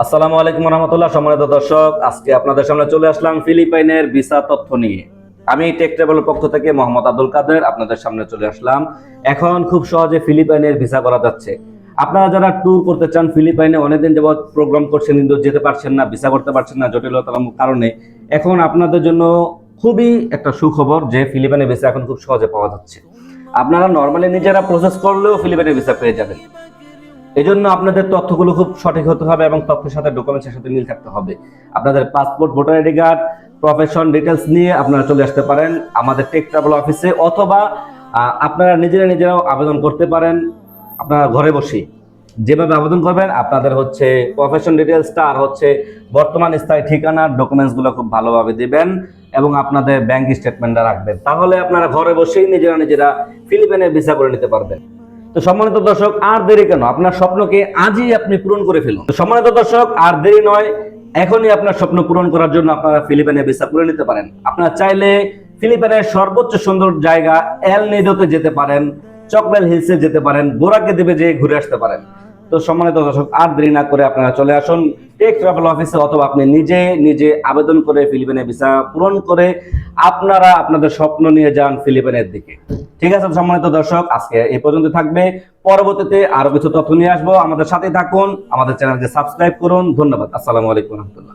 আসসালামু আলাইকুম রহমতুল্লাহ। সম্মানিত দর্শক, আজকে আপনাদের সামনে চলে আসলাম ফিলিপাইনের ভিসা তথ্য নিয়ে। আমি টেক ট্রাভেলের পক্ষ থেকে মোহাম্মদ আব্দুল কাদের আপনাদের সামনে চলে আসলাম। এখন খুব সহজে ফিলিপাইনের ভিসা করা যাচ্ছে। আপনারা যারা ট্যুর করতে চান, ফিলিপাইনে অনেকদিন যাবত প্রোগ্রাম করছেন কিন্তু যেতে পারছেন না, ভিসা করতে পারছেন না জটিলতার কারণে, এখন আপনাদের জন্য খুবই একটা সুখবর যে ফিলিপাইনের ভিসা এখন খুব সহজে পাওয়া যাচ্ছে। আপনারা নর্মালি নিজেরা প্রসেস করলেও ফিলিপাইনের ভিসা পেয়ে যাবেন। এই জন্য আপনাদের তথ্যগুলো খুব সঠিক হতে হবে এবং তথ্যের সাথে ডকুমেন্টসের সাথে মিল থাকতে হবে। আপনাদের passport, voter ID card, profession details নিয়ে আপনারা চলে আসতে পারেন আমাদের টেক ট্রাভেল অফিসে, অথবা আপনারা নিজেরাও আবেদন করতে পারেন আপনারা ঘরে বসে। যেভাবে আবেদন করবেন, আপনাদের হচ্ছে প্রফেশন ডিটেলসটা আর হচ্ছে বর্তমান স্থায়ী ঠিকানার ডকুমেন্টসগুলো খুব ভালোভাবে দিবেন এবং আপনাদের ব্যাংক স্টেটমেন্টটা রাখবেন। তাহলে আপনারা ঘরে বসেই নিজেরা ফিলিপাইনের ভিসা করে নিতে পারবেন। তো সম্মানিত দর্শক, আর দেরি কেন? আপনার স্বপ্নকে আজই আপনি পূরণ করে ফেলুন। তো সম্মানিত দর্শক, আর দেরি নয়, এখনই আপনার স্বপ্ন পূরণ করার জন্য আপনারা ফিলিপাইনে ভিসা করে নিতে পারেন। আপনারা চাইলে ফিলিপাইনের সর্বোচ্চ সুন্দর জায়গা এল নিডোতে যেতে পারেন, চকলেট হিলসে যেতে পারেন, বোরাকে দ্বীপে যেয়ে ঘুরে আসতে পারেন। তো সম্মানিত দর্শক, আর দেরি না করে আপনারা চলে আসুন টেক ট্রাভেল অফিসে, অথবা আপনি নিজে আবেদন করে ফিলিপাইনে ভিসা পূরণ করে আপনারা আপনাদের স্বপ্ন নিয়ে যান ফিলিপাইনের দিকে। ঠিক আছে সম্মানিত দর্শক, আজকে এই পর্যন্ত থাকবে। পরবর্তীতে আরো কিছু তথ্য নিয়ে আসবো। আমাদের সাথে থাকুন, আমাদের চ্যানেলকে সাবস্ক্রাইব করুন। ধন্যবাদ। আসসালামু আলাইকুম রহমতুল্লাহ।